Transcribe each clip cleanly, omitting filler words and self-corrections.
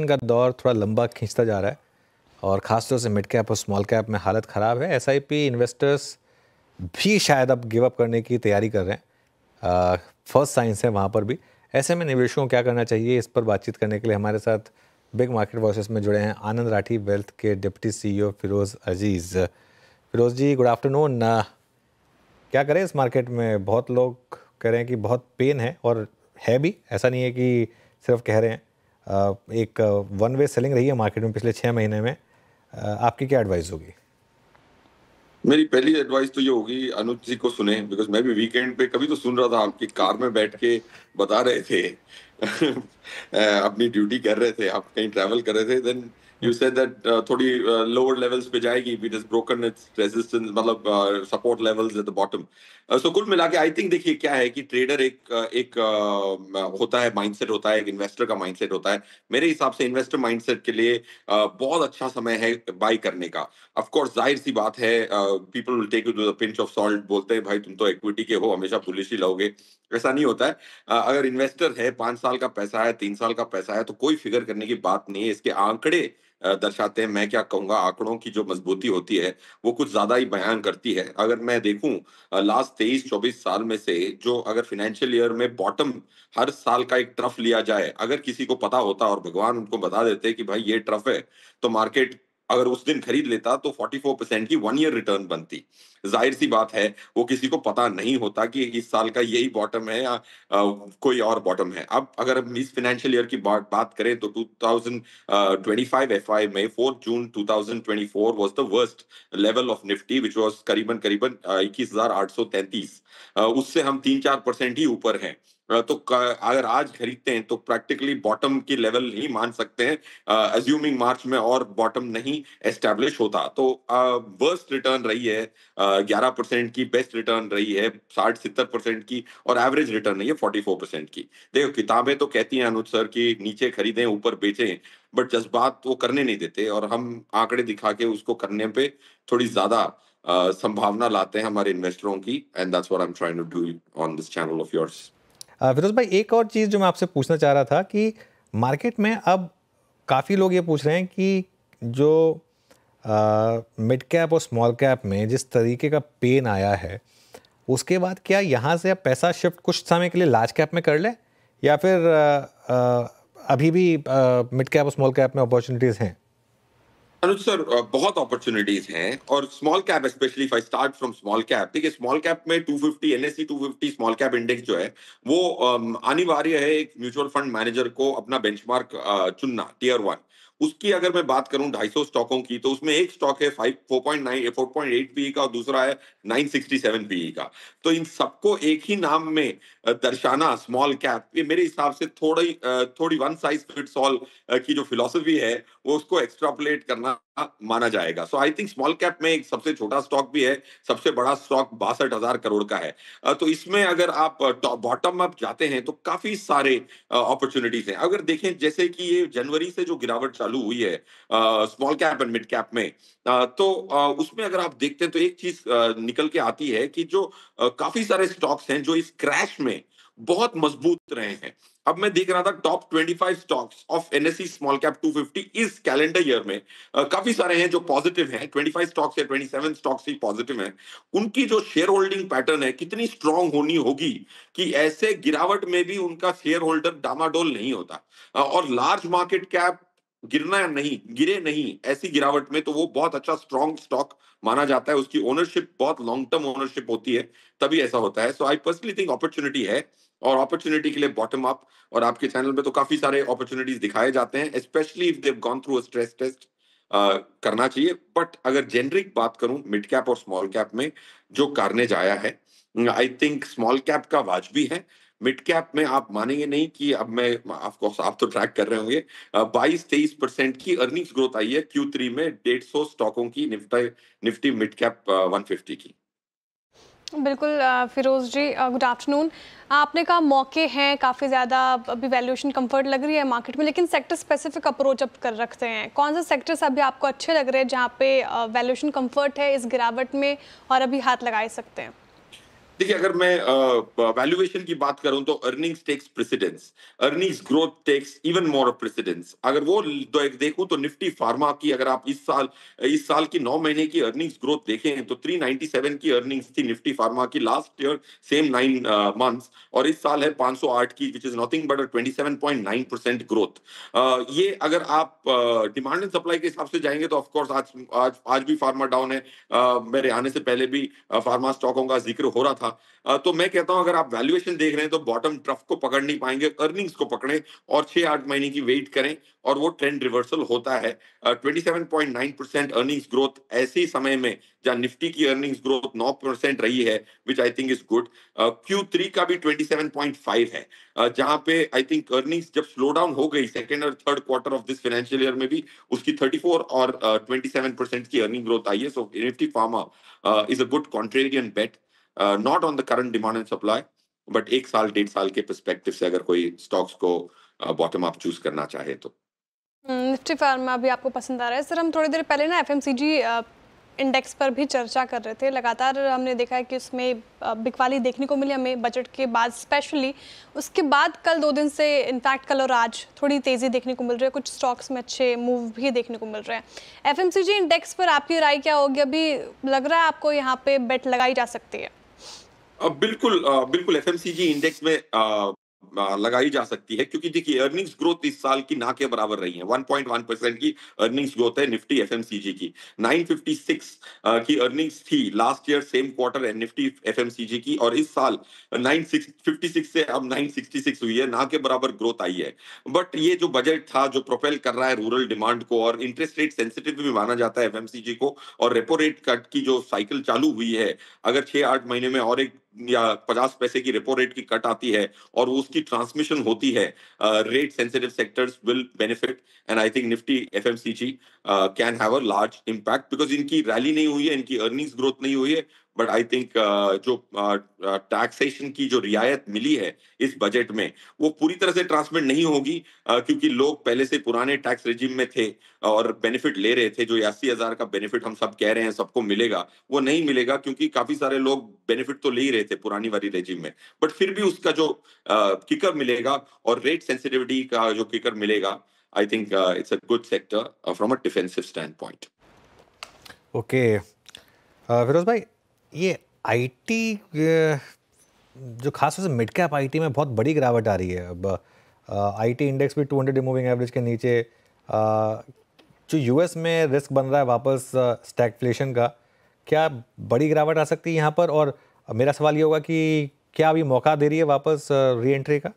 का दौर थोड़ा लंबा खींचता जा रहा है और ख़ासतौर से मिड कैप और स्मॉल कैप में हालत ख़राब है। एसआईपी इन्वेस्टर्स भी शायद अब गिव अप करने की तैयारी कर रहे हैं। फर्स्ट साइंस है वहाँ पर भी। ऐसे में निवेशकों को क्या करना चाहिए, इस पर बातचीत करने के लिए हमारे साथ बिग मार्केट वॉइसेस में जुड़े हैं आनंद राठी वेल्थ के डिप्टी सीईओ फिरोज़ अजीज़। फिरोज़ जी, गुड आफ्टरनून। क्या करें इस मार्केट में? बहुत लोग कह रहे हैं कि बहुत पेन है, और है भी, ऐसा नहीं है कि सिर्फ कह रहे हैं। एक वन वे सेलिंग रही है मार्केट में पिछले 6 महीने में। आपकी क्या एडवाइस होगी? मेरी पहली एडवाइस तो ये होगी, अनुज जी को सुने, बिकॉज मैं भी वीकेंड पे कभी तो सुन रहा था आपकी कार में बैठ के बता रहे थे अपनी ड्यूटी कर रहे थे, आप कहीं ट्रैवल कर रहे थे, देन यू सेड दैट थोड़ी लोअर लेवल्स पे जाएगी, it is broken its resistance, मतलब support levels at the bottom. So कुल मिला के आई थिंक, देखिए क्या है कि ट्रेडर एक होता है, माइंडसेट होता है, एक इन्वेस्टर का माइंडसेट होता है। मेरे हिसाब से इन्वेस्टर माइंडसेट के लिए बहुत अच्छा समय है बाई करने का। ऑफ कोर्स जाहिर सी बात है, people will take you to the pinch of salt, बोलते हैं भाई तुम तो इक्विटी के हो, हमेशा बुलिश ही रहोगे। ऐसा नहीं होता है। अगर इन्वेस्टर है, 5 साल का पैसा है, 3 साल का पैसा है, तो कोई फिगर करने की बात नहीं है। इसके आंकड़े दर्शाते हैं। मैं क्या कहूंगा, आंकड़ों की जो मजबूती होती है वो कुछ ज्यादा ही बयान करती है। अगर मैं देखूं लास्ट 23-24 साल में से, जो अगर फाइनेंशियल ईयर में बॉटम हर साल का एक ट्रफ लिया जाए, अगर किसी को पता होता और भगवान उनको बता देते कि भाई ये ट्रफ है, तो मार्केट अगर उस दिन खरीद लेता तो 44% की 1 ईयर रिटर्न बनती। जाहिर सी बात है, वो किसी को पता नहीं होता कि इस साल का यही बॉटम है या कोई और बॉटम है। अब अगर हम इस फाइनेंशियल ईयर की बात करें तो 2025 एफआई में 4 जून 2024 was the worst level of Nifty, which was करीबन करीबन 21,833। उससे हम 3-4% ही ऊपर हैं। अगर आज खरीदते हैं तो प्रैक्टिकली बॉटम की लेवल ही मान सकते हैं, अज्यूमिंग मार्च में और बॉटम नहीं एस्टैब्लिश होता। तो वर्स्ट रिटर्न रही है 11% की, बेस्ट रिटर्न रही है 60-70% की, और एवरेज रिटर्न रही है 44% की। देखो, किताबें तो कहती हैं अनुज सर कि नीचे खरीदें ऊपर बेचें, बट जज्बात वो करने नहीं देते, और हम आंकड़े दिखा के उसको करने पे थोड़ी ज्यादा संभावना लाते हैं हमारे इन्वेस्टरों की। And that's what I am trying to do on this channel of yours. Feroze भाई, एक और चीज़ जो मैं आपसे पूछना चाह रहा था कि मार्केट में अब काफ़ी लोग ये पूछ रहे हैं कि जो मिड कैप और स्मॉल कैप में जिस तरीके का पेन आया है, उसके बाद क्या यहाँ से अब पैसा शिफ्ट कुछ समय के लिए लार्ज कैप में कर ले, या फिर अभी भी मिड कैप और स्मॉल कैप में अपॉर्चुनिटीज़ हैं? अनुज सर, बहुत अपॉर्चुनिटीज हैं, और small cap specially, if I start from small cap, देखिए स्मॉल कैप में 250 एनएससी 250 स्मॉल कैप इंडेक्स जो है वो अनिवार्य है एक म्यूचुअल फंड मैनेजर को अपना बेंचमार्क चुनना, टियर 1। उसकी अगर मैं बात करूं 250 स्टॉकों की, तो उसमें एक स्टॉक है 4.8 पीई का, और दूसरा है 967 पीई का। तो इन सबको एक ही नाम में दर्शाना स्मॉल कैप, ये मेरे हिसाब से थोड़ी वन साइज फिट्स ऑल की जो फिलॉसफी है वो उसको एक्सट्रापोलेट करना माना जाएगा। सो आई थिंक स्मॉल कैप में एक सबसे छोटा स्टॉक भी है, सबसे बड़ा स्टॉक 62,000 करोड़ का है। तो इसमें अगर आप बॉटम अप जाते हैं तो काफी सारे अपॉर्चुनिटीज हैं। अगर देखें जैसे कि ये जनवरी से जो गिरावट चालू हुई है small cap and mid cap में, तो उसमें अगर आप देखते हैं तो एक चीज निकल के आती है कि जो काफी सारे स्टॉक्स हैं जो इस क्रैश में बहुत मजबूत रहे हैं। अब मैं देख रहा था top 25 stocks of NSC small cap 250 इस कैलेंडर ईयर में, काफी सारे हैं जो पॉजिटिव हैं, 25 स्टॉक्स या 27 स्टॉक्स ही पॉजिटिव हैं। उनकी जो शेयर होल्डिंग पैटर्न है कितनी स्ट्रांग होनी होगी कि ऐसे गिरावट में भी उनका शेयर होल्डर डामाडोल नहीं होता। और लार्ज मार्केट कैप गिरना नहीं, गिरे नहीं ऐसी गिरावट में, तो वो बहुत अच्छा स्ट्रांग स्टॉक माना जाता है। उसकी ओनरशिप बहुत लॉन्ग टर्म ओनरशिप होती है, तभी ऐसा होता है। सो आई पर्सनली थिंक अपॉर्चुनिटी है, और अपॉर्चुनिटी के लिए बॉटम अप, और आपके चैनल पे तो काफी सारे अपॉर्चुनिटीज दिखाए जाते हैं, specially if they've gone through a stress test, करना चाहिए। बट अगर जेनरिक बात करूं मिड कैप और स्मॉल कैप में जो कार्नेज आया है, आई थिंक स्मॉल कैप का वाजबी है। मिड कैप में आप मानेंगे नहीं कि अब मैं, ऑफकोर्स आप तो ट्रैक कर रहे होंगे, 22-23% की अर्निंग्स ग्रोथ आई है Q3 में 150 स्टॉकों की, निफ्टी मिड कैप 150 की। बिल्कुल फिरोज़ जी, गुड आफ्टरनून। आपने कहा मौके हैं काफ़ी ज़्यादा, अभी वैल्यूएशन कंफर्ट लग रही है मार्केट में, लेकिन सेक्टर स्पेसिफिक अप्रोच अब कर रखते हैं। कौन से सेक्टर्स अभी आपको अच्छे लग रहे हैं जहाँ पे वैल्यूएशन कंफर्ट है इस गिरावट में और अभी हाथ लगा सकते हैं? देखिए, अगर मैं वैल्यूएशन की बात करूं तो earnings takes precedence, earnings growth takes even more of precedence. अगर वो देखूं तो निफ्टी फार्मा की, अगर आप इस साल की 9 महीने की अर्निंग्स ग्रोथ देखें तो 397 की अर्निंग्स थी निफ्टी फार्मा की लास्ट ईयर सेम 9 मंथ्स, और इस साल है 508 की, which is nothing but a 27.9% growth. ये अगर आप डिमांड एंड सप्लाई के हिसाब से जाएंगे तो ऑफ कोर्स आज आज आज भी फार्मा डाउन है। मेरे आने से पहले भी फार्मा स्टॉकों का जिक्र हो रहा था। तो मैं कहता हूं अगर आप वैल्यूएशन देख रहे हैं तो बॉटम ट्रफ को पकड़ नहीं पाएंगे, अर्निंग्स को पकड़ें और 6-8 महीने की वेट करें और वो ट्रेंड रिवर्सल होता है। 27.9% अर्निंग्स ग्रोथ ऐसे समय में जहां निफ्टी की अर्निंग्स ग्रोथ 9% रही है, which I think is good. Q3 का भी 27.5 है, जहां पे आई थिंक अर्निंग्स जब स्लो डाउन हो गई सेकेंड और third quarter of this financial year में भी उसकी 34 और 27% की अर्निंग ग्रोथ आई है। So Nifty pharma is a good contrarian bet, not on the current demand and supply, but 1 साल 1.5 साल के perspective से अगर कोई स्टॉक्स को बॉटम अप चूज करना चाहे तो। निफ्टी फार्मा भी आपको पसंद आ रहा है सर। हम थोड़ी देर पहले ना एफएमसीजी इंडेक्स पर भी चर्चा कर रहे थे। लगातार हमने देखा है कि उसमें बिकवाली देखने को मिली हमें बजट के बाद स्पेशली। उसके बाद कल 2 दिन से इनफैक्ट कल और आज थोड़ी तेज़ी देखने को मिल रही है, कुछ स्टॉक्स में अच्छे मूव भी देखने को मिल रहे हैं। एफएमसीजी इंडेक्स पर आपकी राय क्या होगी? अभी लग रहा है आपको यहाँ पे बेट लगाई जा सकती है? बिल्कुल एफएमसीजी इंडेक्स में लगाई जा सकती है, क्योंकि देखिए अर्निंग्स ग्रोथ इस साल की ना के बराबर रही है। 1.1% की अर्निंग्स ग्रोथ है निफ्टी एफएमसीजी की। 956 की अर्निंग्स थी last year same quarter Nifty FMCG की, और इस साल 956 से अब 966 हुई है, ना के बराबर ग्रोथ आई है। बट ये जो बजट था जो प्रोपेल कर रहा है रूरल डिमांड को, और इंटरेस्ट रेट सेंसिटिव भी माना जाता है एफएमसीजी को, और रेपो रेट कट की जो साइकिल चालू हुई है, अगर 6-8 महीने में और एक या 50 पैसे की रेपो रेट की कट आती है और उसकी ट्रांसमिशन होती है, rate sensitive sectors will benefit, and I think Nifty FMCG can have a large impact, because इनकी रैली नहीं हुई है, इनकी अर्निंग्स ग्रोथ नहीं हुई है। बट आई थिंक जो टैक्सेशन की जो रियायत मिली है इस बजट में वो पूरी तरह से ट्रांसमिट नहीं होगी, क्योंकि लोग पहले से पुराने टैक्स रेजिम में थे और बेनिफिट ले रहे थे। जो 80,000 का बेनिफिट हम सब कह रहे हैं सबको मिलेगा, वो नहीं मिलेगा, क्योंकि काफी सारे लोग बेनिफिट तो ले ही रहे थे पुरानी वाली रेजिम में, बट फिर भी उसका जो किकर मिलेगा और रेट सेंसिटिविटी का जो किकर मिलेगा, I think it's a good sector from a defensive standpoint. Okay Feroze भाई, ये आईटी जो खास तौर से मिड कैप आईटी में बहुत बड़ी गिरावट आ रही है। अब आईटी इंडेक्स भी 200 मूविंग एवरेज के नीचे। जो यूएस में रिस्क बन रहा है वापस स्टैगफ्लेशन का, क्या बड़ी गिरावट आ सकती है यहाँ पर? और मेरा सवाल ये होगा कि क्या अभी मौका दे रही है वापस री एंट्री का?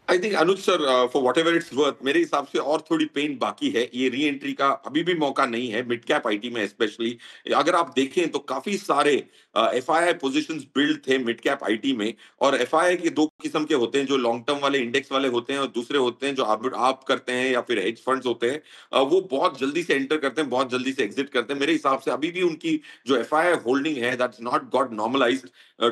I think Anuj sir, for what ever its worth, मेरे हिसाब से और थोड़ी पेन बाकी है। ये री एंट्री का अभी भी मौका नहीं है मिड कैप आईटी में स्पेशली। अगर आप देखें तो काफी सारे एफआईआई पोजीशंस बिल्ड थे मिड कैप आईटी में, और एफआईआई के 2 किस्म के होते हैं, जो लॉन्ग टर्म वाले इंडेक्स वाले होते हैं और दूसरे होते हैं जो आप करते हैं या फिर हेज फंड्स होते हैं। वो बहुत जल्दी से एंटर करते हैं, बहुत जल्दी से एग्जिट करते हैं। मेरे हिसाब से अभी भी उनकी जो एफआईआई होल्डिंग है that's not got normalised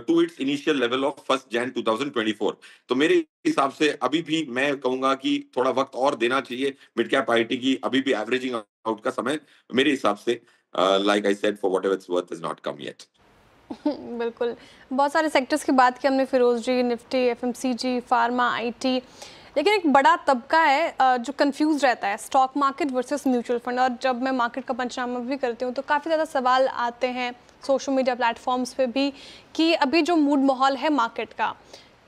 to its initial level of 1 January 2024। तो मेरे हिसाब से अभी भी मैं कहूंगा कि थोड़ा वक्त और देना चाहिए मिड कैप आईटी की। अभी भी एवरेजिंग आउट का समय मेरे हिसाब से, like I said, for whatever it's worth, is not come yet. बिल्कुल, बहुत सारे सेक्टर्स की बात की हमने, फिरोज जी, निफ्टी, एफएमसीजी, फार्मा, आईटी, लेकिन एक बड़ा तबका है जो कंफ्यूज रहता है, stock market versus mutual fund. और जब मैं मार्केट का पंचनामा भी करती हूँ तो काफ़ी ज़्यादा सवाल आते हैं सोशल मीडिया प्लेटफॉर्म्स पे भी कि अभी जो मूड माहौल है मार्केट का,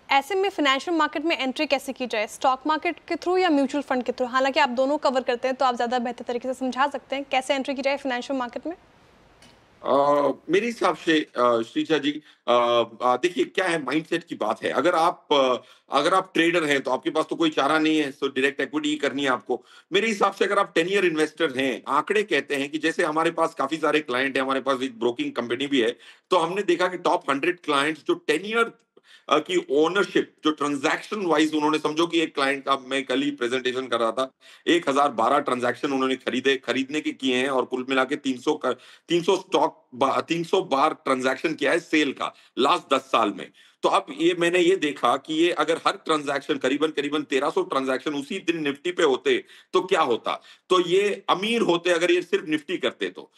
ऐसे में फाइनेंशियल मार्केट में एंट्री कैसे की जाए, स्टॉक मार्केट के थ्रू या म्यूचुअल फंड के थ्रू? हालांकि आप दोनों कवर करते हैं तो आप ज़्यादा बेहतर तरीके से समझा सकते हैं कैसे एंट्री की जाए फाइनेंशियल मार्केट में। मेरे हिसाब से श्रीजा जी, देखिए क्या है, माइंडसेट की बात है। अगर आप ट्रेडर हैं तो आपके पास तो कोई चारा नहीं है, तो डायरेक्ट इक्विटी ही करनी है आपको। मेरे हिसाब से अगर आप 10 ईयर इन्वेस्टर हैं, आंकड़े कहते हैं कि जैसे हमारे पास काफी सारे क्लाइंट हैं, हमारे पास एक ब्रोकिंग कंपनी भी है, तो हमने देखा कि टॉप 100 क्लाइंट्स जो 10 ईयर की ओनरशिप, जो ट्रांजैक्शन वाइज उन्होंने, समझो कि एक क्लाइंट का मैं कल ही प्रेजेंटेशन कर रहा था, 1012 ट्रांजैक्शन उन्होंने खरीदने के किए हैं, और कुल मिला के 300 बार ट्रांजैक्शन किया है सेल का लास्ट 10 साल में। तो अब ये मैंने ये देखा कि ये अगर हर ट्रांजैक्शन करीबन करीबन 1300 ट्रांजैक्शन उसी दिन निफ्टी पे होते तो क्या होता। तो ये अमीर होते अगर ये सिर्फ निफ्टी करते तो।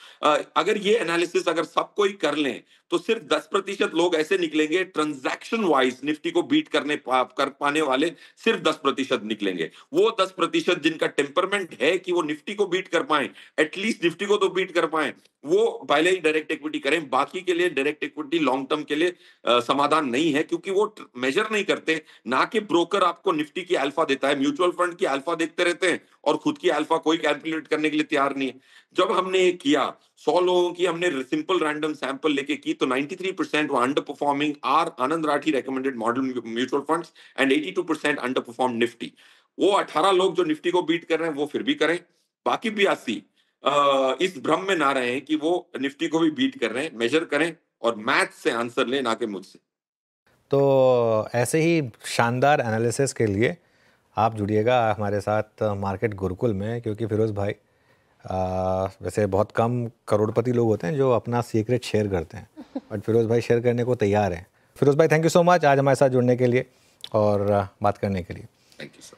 अगर ये एनालिसिस अगर सब कोई कर लें तो सिर्फ 10% लोग ऐसे निकलेंगे ट्रांजैक्शन वाइज निफ्टी को बीट कर पाने वाले, सिर्फ 10% निकलेंगे। वो 10% जिनका टेम्परमेंट है कि वो निफ्टी को बीट कर पाए, एटलीस्ट निफ्टी को तो बीट कर पाए, वो पहले ही डायरेक्ट इक्विटी करें। बाकी के लिए डायरेक्ट इक्विटी लॉन्ग टर्म के लिए समाधान नहीं है, क्योंकि वो मेजर नहीं करते। ना कि ब्रोकर आपको निफ्टी की अल्फा देता है, म्यूचुअल फंड की अल्फा देखते रहते हैं और खुद की अल्फा कोई कैलकुलेट करने के लिए तैयार नहीं है। जब हमने ये किया, 100 लोगों की हमने सिंपल रैंडम सैंपल लेके की, तो 93% वो underperforming are Anand Rathi recommended model mutual funds and 82% underperform Nifty. वो 18 लोग जो निफ्टी को बीट कर रहे हैं वो फिर भी करें, बाकी 82 इस भ्रम में ना रहे कि वो निफ्टी को भी बीट कर रहे हैं। मेजर करें और मैथ से आंसर लें, ना कि मुझसे। तो ऐसे ही शानदार एनालिसिस के लिए आप जुड़िएगा हमारे साथ मार्केट गुरुकुल में, क्योंकि फिरोज़ भाई वैसे बहुत कम करोड़पति लोग होते हैं जो अपना सीक्रेट शेयर करते हैं, बट फिरोज़ भाई शेयर करने को तैयार हैं। फिरोज़ भाई थैंक यू सो मच आज हमारे साथ जुड़ने के लिए और बात करने के लिए। Thank you sir.